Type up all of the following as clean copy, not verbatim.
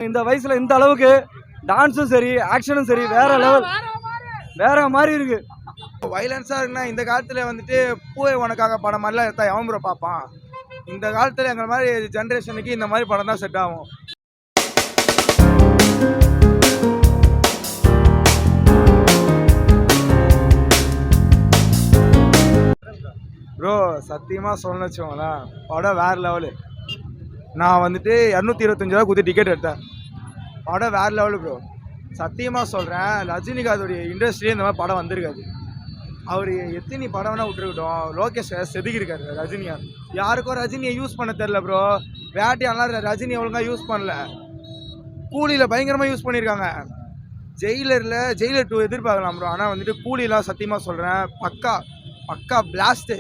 இந்த வயசுல இந்த அளவுக்கு டான்ஸும் சரி ஆக்ஷனும் சரி வேற லெவல், வேற மாதிரி இருக்கு. வைலன்ஸா இருக்குன்னா இந்த காலத்துல வந்துட்டு பூவே உனக்காக படம் மாதிரிலாம் எடுத்தா எவன் ப்ரோ பார்ப்பான்? இந்த காலத்துல எங்க மாதிரி ஜென்ரேஷனுக்கு இந்த மாதிரி படம் தான் செட் ஆகும். ப்ரோ சத்தியமா சொல்லணும்னு வச்சுக்கோங்களேன், படம் வேற லெவலு. நான் வந்துட்டு 225 ரூபா கொடுத்து டிக்கெட் எடுத்தேன். படம் வேற லெவலு ப்ரோ. சத்தியமாக சொல்கிறேன், ரஜினிகாந்தோடைய இண்டஸ்ட்ரியே இந்த மாதிரி படம் வந்திருக்காது. அவர் எத்தனை படம் வேணால் விட்டுருக்கட்டும், லோகேஷ் செதுக்கியிருக்காரு ரஜினிகாந்த். யாருக்கும் ரஜினியை யூஸ் பண்ண தெரில ப்ரோ. வேட்டையாலாம் ரஜினி ஒழுங்காக யூஸ் பண்ணல. கூலியில் பயங்கரமாக யூஸ் பண்ணியிருக்காங்க. ஜெயிலர் 2 எதிர்பார்க்கலாம் ப்ரோ. ஆனால் வந்துட்டு கூலிலாம் சத்தியமாக சொல்கிறேன், பக்கா பிளாஸ்ட்டு.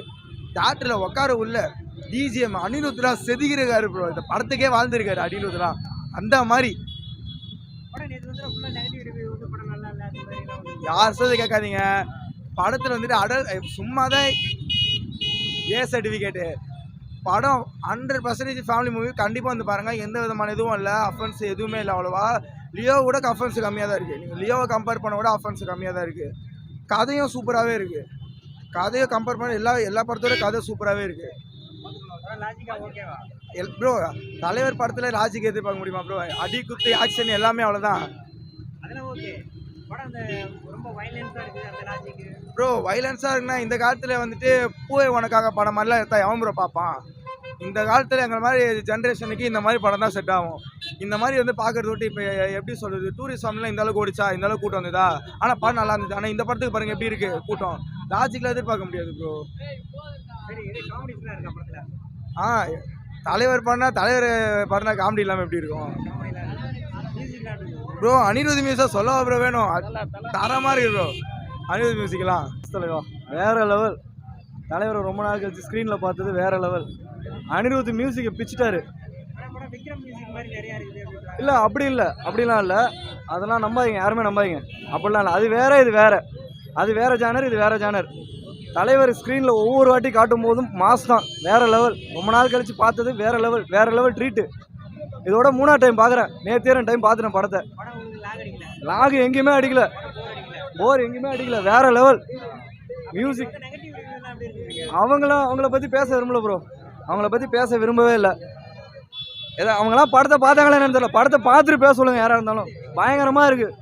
தேட்டரில் உட்கார உள்ள டிஜிஎம் அனிருத்ரா செதுக்கிருக்காரு ப்ரோ. இந்த படத்துக்கே வாழ்ந்துருக்காரு அனிருத்ரா. அந்த மாதிரி யார் சொல்றது கேட்காதீங்க. படத்தில் வந்துட்டு சும்மா தான் ஏ சர்டிஃபிகேட்டு. படம் 100% ஃபேமிலி மூவி. கண்டிப்பாக வந்து பாருங்கள். எந்த விதமான இதுவும் இல்லை, அஃபென்ஸ் எதுவுமே இல்லை அவ்வளோவா. லியோ கூட அஃபென்ஸ் கம்மியாக தான் இருக்குது. நீங்கள் லியோவை கம்பேர் பண்ண கூட அஃபென்ஸ் கம்மியாக தான் இருக்குது. கதையும் சூப்பராகவே இருக்குது. கதையை கம்பேர் பண்ண எல்லா படத்தோட கதை சூப்பராகவே இருக்குது ப்ரோ. தலைவர் படத்தில் லாஜிக் எதிர்பார்க்க முடியுமா ப்ரோ? அடி குத்து ஆக்ஷன் எல்லாமே அவ்வளோதான் ப்ரோ. வைலன்ஸாக இருக்குன்னா இந்த காலத்தில் வந்துட்டு பூவே உனக்காக படம் மாதிரிலாம் எடுத்தா எவன் ப்ரோ பார்ப்பான்? இந்த காலத்தில் எங்கள் மாதிரி ஜென்ரேஷனுக்கு இந்த மாதிரி படம் தான் செட் ஆகும். இந்த மாதிரி வந்து பார்க்குறது விட்டு இப்போ எப்படி சொல்கிறது, டூரிசம்லாம் இந்த அளவுக்கு ஓடிச்சா, இந்த அளவுக்கு கூட்டம் வந்ததா? ஆனால் படம் நல்லா இருந்துச்சு. ஆனால் இந்த படத்துக்கு பாருங்கள் எப்படி இருக்குது கூட்டம். லாஜிக்கில் எதிர்பார்க்க முடியாது ப்ரோ. தலைவர் பண்ணா காமெடி இல்லாமல் எப்படி இருக்கும் ப்ரோ? அனிருத் மியூசிக் சொல்லவா ப்ரோ வேணும்? தரமாக இருக்கு ப்ரோ அனிருத் மியூசிக்லாம். தலைவா வேற லெவல். தலைவரை ரொம்ப நாள் கழிச்சு ஸ்க்ரீனில் பார்த்தது வேற லெவல். அனிருத் மியூசிக்கை பிச்சுட்டாரு. இல்லை அப்படிலாம் இல்லை, அதெல்லாம் நம்பாதீங்க, யாருமே நம்பாதீங்க. அப்படிலாம் இல்லை. அது வேற, இது வேற. அது வேற ஜானர், இது வேற ஜானர். தலைவர் ஸ்க்ரீனில் ஒவ்வொரு வாட்டி காட்டும் போதும் மாஸ் தான், வேற லெவல். ரொம்ப நாள் கழிச்சு பார்த்தது வேற லெவல் ட்ரீட்டு. இதோட 3ஆவது டைம் பார்க்குறேன். நேற்று 2 டைம் பார்த்துட்டேன் படத்தை. லாகு எங்கேயுமே அடிக்கல, போர் எங்கேயுமே அடிக்கல, வேற லெவல் மியூசிக். அவங்கள பற்றி பேச விரும்பல ப்ரோ. அவங்கள பற்றி பேச விரும்பவே இல்லை. ஏதோ அவங்களாம் படத்தை பார்த்தாங்களே என்னன்னு தெரியல. படத்தை பார்த்துட்டு பேச சொல்லுங்கள் யாராக இருந்தாலும். பயங்கரமாக இருக்குது.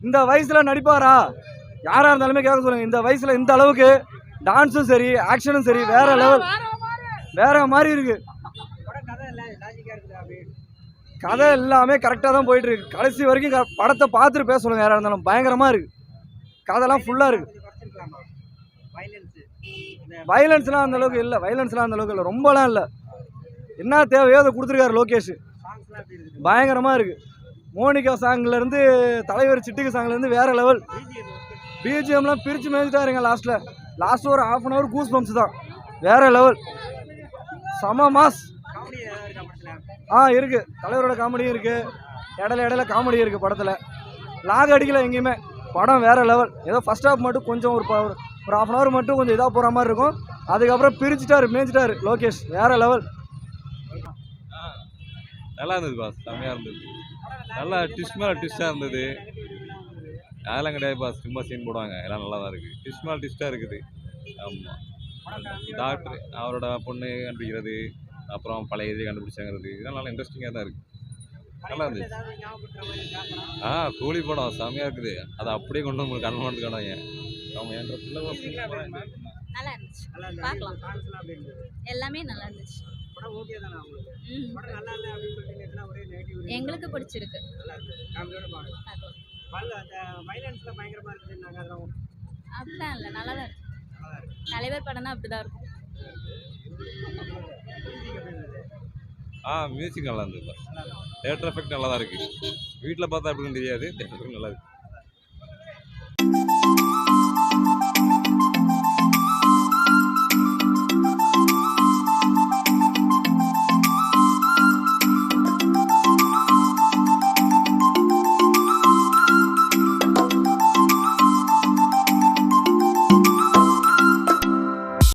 இந்த வயசில் நடிப்பாரா? யாராக இருந்தாலுமே கேட்க சொல்லுங்கள். இந்த வயசில் இந்த அளவுக்கு டான்ஸும் சரி ஆக்ஷனும் சரி வேற லெவல், வேற மாதிரி இருக்கு. கதை எல்லாமே கரெக்டாக தான் போயிட்டு இருக்கு. கடைசி வரைக்கும் படத்தை பார்த்துட்டு பேச சொல்லுங்கள் யாராக இருந்தாலும். பயங்கரமாக இருக்கு. கதைலாம் ஃபுல்லாக இருக்கு. வைலன்ஸ்லாம் அந்த அளவுக்கு இல்லை. ரொம்பலாம் இல்லை. என்ன தேவையோ அதை கொடுத்துருக்காரு லோகேஷ். பயங்கரமாக இருக்கு. மோனிகா சாங்லேருந்து தலைவர் சிட்டுக்கு சாங்லேருந்து வேற லெவல். பிஜிஎம்லாம் பிரித்து மேய்ச்சிட்டாருங்க. லாஸ்ட் ஒரு 1/2 hour கூஸ் பம்ப்ஸ் தான். வேற லெவல், சம மாஸ். இருக்குது. தலைவரோட காமெடியும் இருக்குது. இடையில காமெடியும் இருக்குது படத்தில். லாக் அடிக்கல எங்கேயுமே. படம் வேற லெவல். ஏதோ ஃபர்ஸ்ட் ஹாஃப் மட்டும் கொஞ்சம் ஒரு 1/2 hour மட்டும் கொஞ்சம் இதாக போகிற மாதிரி இருக்கும். அதுக்கப்புறம் மேய்ச்சிட்டாரு லோகேஷ். வேற லெவல். நல்லா இருந்தது பாஸ், செம்மையாக இருந்தது. நல்லா ட்விஸ்ட் மேலே ட்விஸ்ட்டாக இருந்தது. அதெல்லாம் கிடையாது பாஸ், சும்மா சீன் போடுவாங்க. எல்லாம் நல்லா தான் இருக்குது. ட்விஸ்ட் மேலே ட்விஸ்ட்டாக இருக்குது. ஆமாம். டாக்டர் அவரோட பொண்ணு கண்டுபிடிக்கிறது, அப்புறம் பழைய இதை கண்டுபிடிச்சாங்கிறது, இதெல்லாம் நல்லா இன்ட்ரெஸ்டிங்காக தான் இருக்குது. நல்லா இருந்துச்சு. கூலி படம் செம்மையாக இருக்குது. அதை அப்படியே கொண்டு உங்களுக்கு கன்ஃபார்ம் காணுவாங்க. அவங்க என்ற பிள்ளை நல்லா இருந்துச்சு. பார்க்கலாம். எல்லாமே நல்லா இருந்துச்சு. எங்களுக்கு பிடிச்சிருக்கு. அப்படிலாம் இல்லை, நல்லா தான் இருக்கு. தலைவர் படம்னா அப்படிதான் இருக்கும். மியூசிக் நல்லா இருந்தது. தேட்டர் எஃபெக்ட் நல்லா தான் இருக்குது. வீட்டில் பார்த்தா எப்படின்னு தெரியாது. தேட்டர் நல்லா இருக்குது.